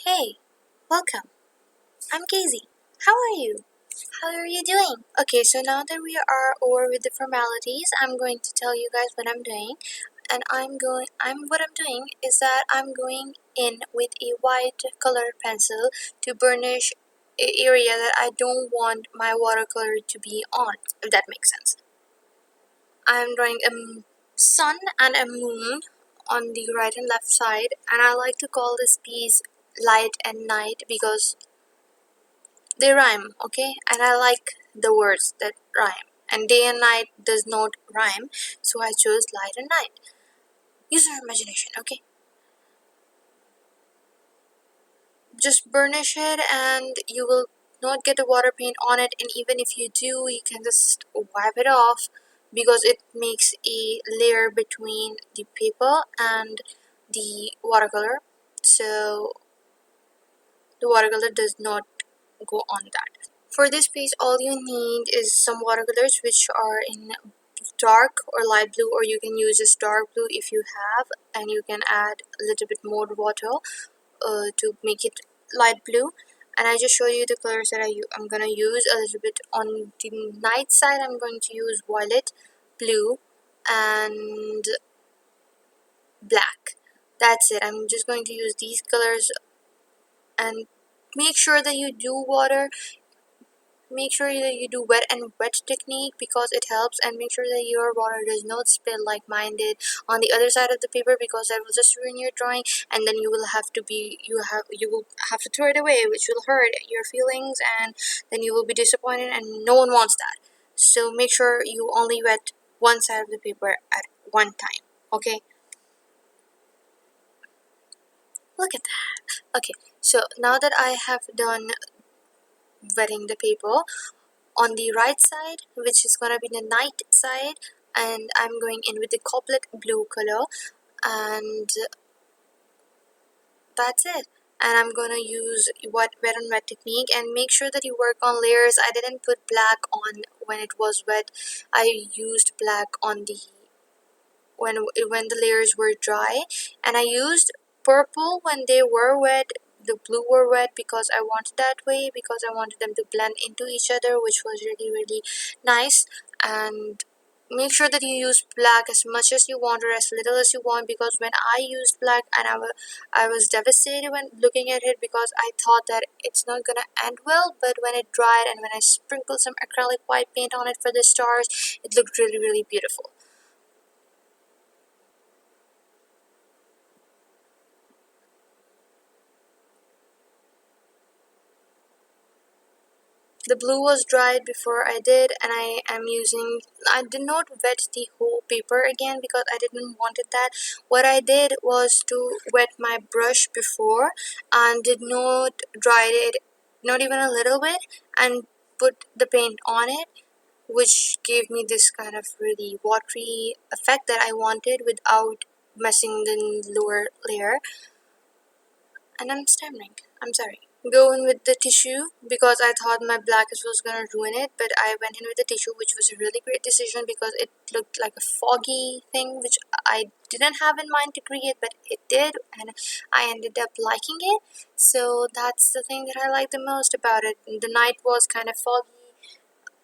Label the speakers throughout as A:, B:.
A: Hey, welcome. I'm Casey. How are you? How are you doing? Okay, so now that we are over with the formalities, I'm going to tell you guys what I'm doing. And what I'm doing is that I'm going in with a white colored pencil to burnish a area that I don't want my watercolor to be on, if that makes sense. I'm drawing a sun and a moon on the right and left side, and I like to call this piece light and night because they rhyme, okay? And I like the words that rhyme. And day and night does not rhyme, so I chose light and night. Use your imagination, okay? Just burnish it and you will not get the water paint on it, and even if you do, you can just wipe it off because it makes a layer between the paper and the watercolor. So the watercolor does not go on that. For this piece, all you need is some watercolors which are in dark or light blue, or you can use just dark blue if you have, and you can add a little bit more water to make it light blue. And I just show you the colors that I'm gonna use a little bit. On the night side, I'm going to use violet, blue, and black. That's it. I'm just going to use these colors, and make sure that you do water. Make sure that you do wet and wet technique because it helps, and make sure that your water does not spill like mine did on the other side of the paper, because that will just ruin your drawing, and then you will have to throw it away, which will hurt your feelings, and then you will be disappointed, and no one wants that. So make sure you only wet one side of the paper at one time, okay? Look at that. Okay, so now that I have done wetting the paper, on the right side, which is gonna be the night side, and I'm going in with the couplet blue color, and that's it. And I'm gonna use wet and wet technique, and make sure that you work on layers. I didn't put black on when it was wet. I used black on the when the layers were dry, and I used purple when they were wet. The blue were wet because I wanted that way, because I wanted them to blend into each other, which was really nice. And make sure that you use black as much as you want or as little as you want, because when I used black, and I was devastated when looking at it, because I thought that it's not gonna end well. But when it dried and when I sprinkled some acrylic white paint on it for the stars, it looked really beautiful. The blue was dried before I did, and I did not wet the whole paper again because I didn't wanted that. What I did was to wet my brush before and did not dry it, not even a little bit, and put the paint on it, which gave me this kind of really watery effect that I wanted without messing the lower layer. And I'm stammering. I'm sorry. Go in with the tissue because I thought my black was gonna ruin it, but I went in with the tissue, which was a really great decision because it looked like a foggy thing, which I didn't have in mind to create, but it did, and I ended up liking it. So that's the thing that I like the most about it. The night was kind of foggy.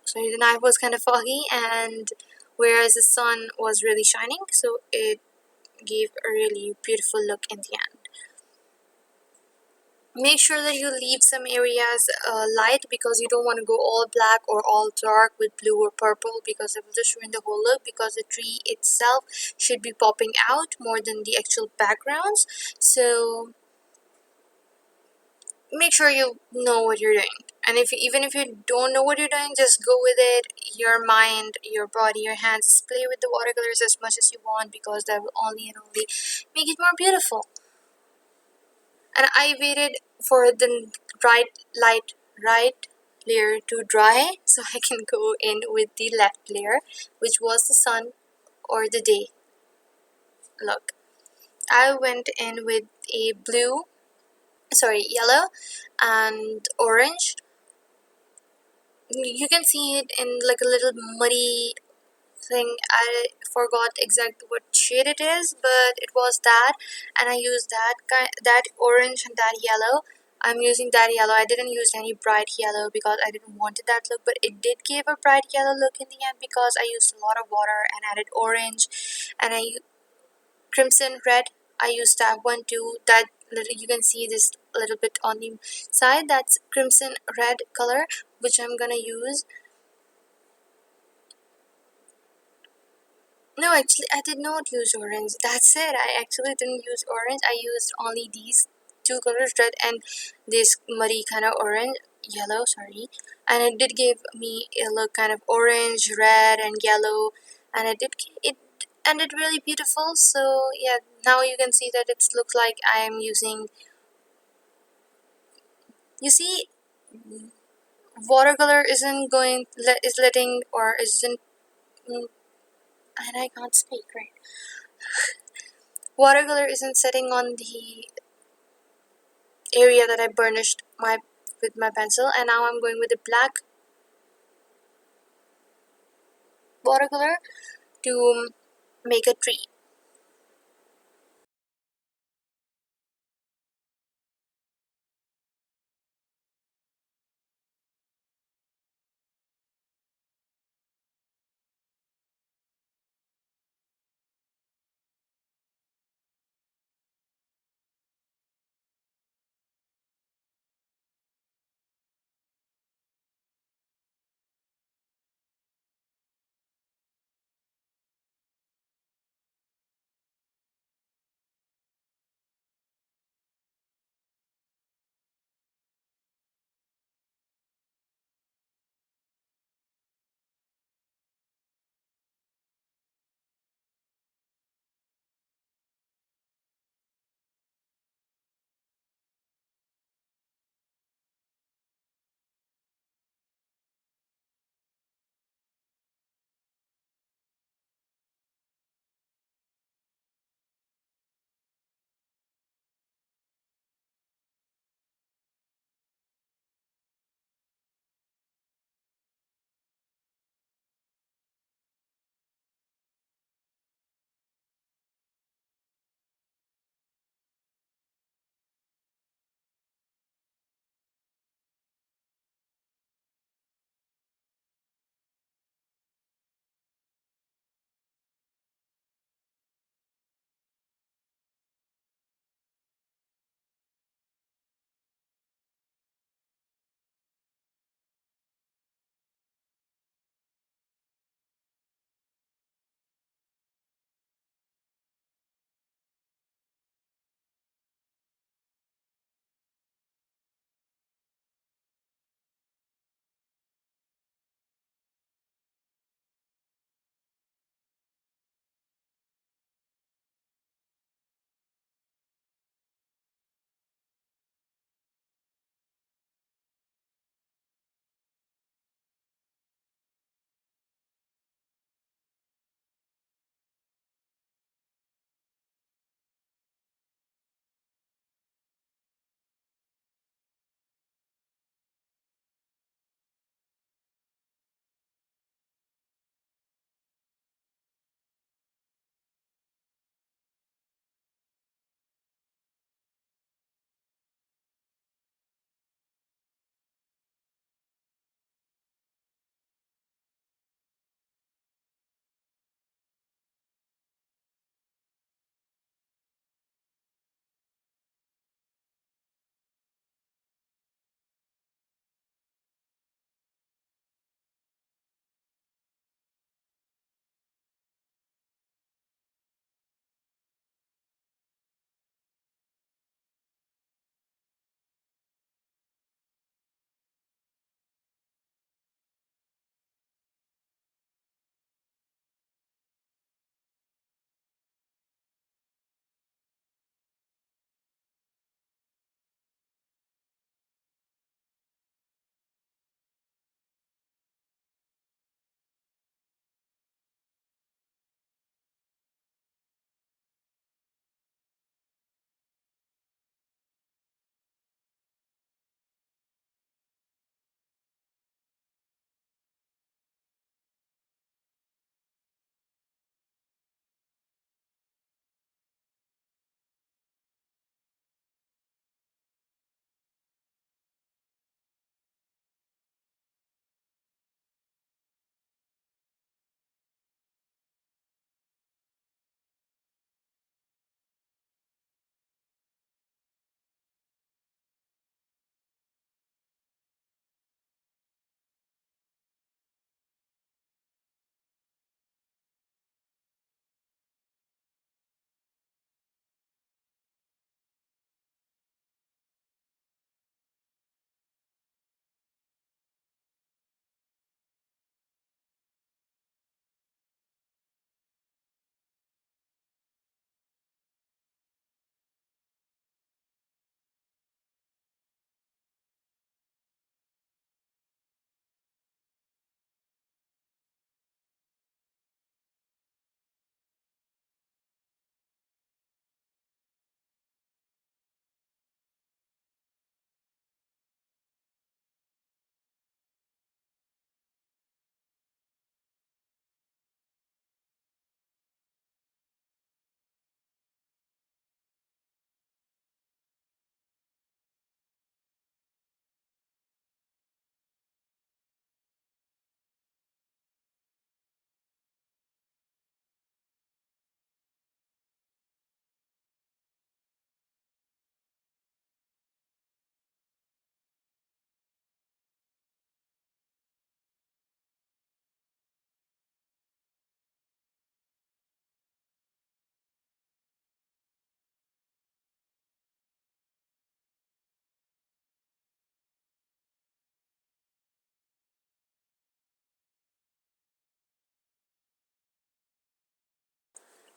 A: Sorry, the night was kind of foggy, and whereas the sun was really shining, so it gave a really beautiful look in the end. Make sure that you leave some areas light, because you don't want to go all black or all dark with blue or purple, because it will just ruin the whole look, because the tree itself should be popping out more than the actual backgrounds. So make sure you know what you're doing, and even if you don't know what you're doing, just go with it. Your mind, your body, your hands, just play with the watercolors as much as you want, because that will only and only make it more beautiful. And I waited for the right light right layer to dry so I can go in with the left layer, which was the sun or the day look. I went in with a yellow and orange. You can see it in like a little muddy thing. I forgot exactly what shade it is, but it was that, and I used that orange and that yellow. I'm using that yellow. I didn't use any bright yellow because I didn't want that look, but it did give a bright yellow look in the end because I used a lot of water and added orange, and crimson red. I used that one too. That little, you can see this little bit on the side. That's crimson red color, which I'm gonna use. No, actually, I did not use orange. That's it. I actually didn't use orange. I used only these two colors, red and this muddy kind of orange, yellow, sorry. And it did give me a look kind of orange, red, and yellow, and it ended really beautiful. So yeah, now you can see that it looks like I am using. You see, watercolor isn't is letting or isn't. mm, And I can't speak right. Watercolor isn't setting on the area that I burnished with my pencil, and now I'm going with the black watercolor to make a tree.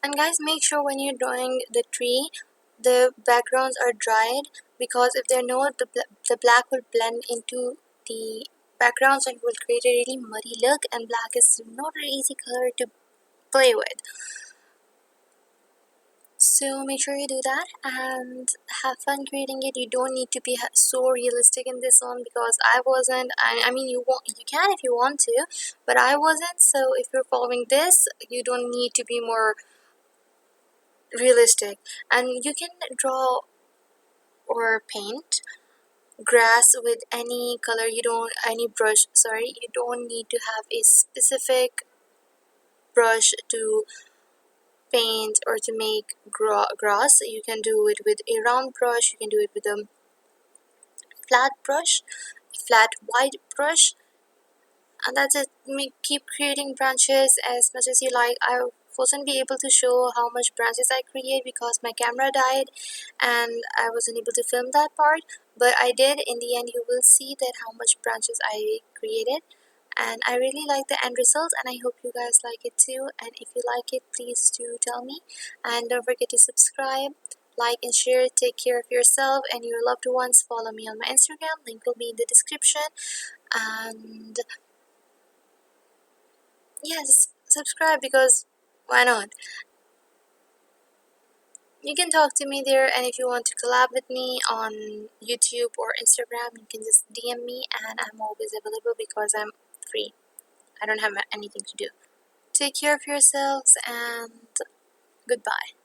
A: And guys, make sure when you're drawing the tree, the backgrounds are dried, because if they're not, the black will blend into the backgrounds and will create a really muddy look, and black is not an easy color to play with. So make sure you do that and have fun creating it. You don't need to be so realistic in this one, because I wasn't. I mean, you can if you want to, but I wasn't. So if you're following this, you don't need to be more realistic, and you can draw or paint grass with any color. You don't any brush, sorry, you don't need to have a specific brush to paint or to make grass. You can do it with a round brush, you can do it with a flat brush, flat white brush, and that's it. Keep creating branches as much as you like. I wasn't be able to show how much branches I create because my camera died and I wasn't able to film that part, but I did. In the end, you will see that how much branches I created, and I really like the end result, and I hope you guys like it too. And if you like it, please do tell me, and don't forget to subscribe, like and share. Take care of yourself and your loved ones. Follow me on my Instagram, link will be in the description. And yes, subscribe, because why not? You can talk to me there, and if you want to collab with me on YouTube or Instagram, you can just DM me, and I'm always available because I'm free. I don't have anything to do. Take care of yourselves, and goodbye.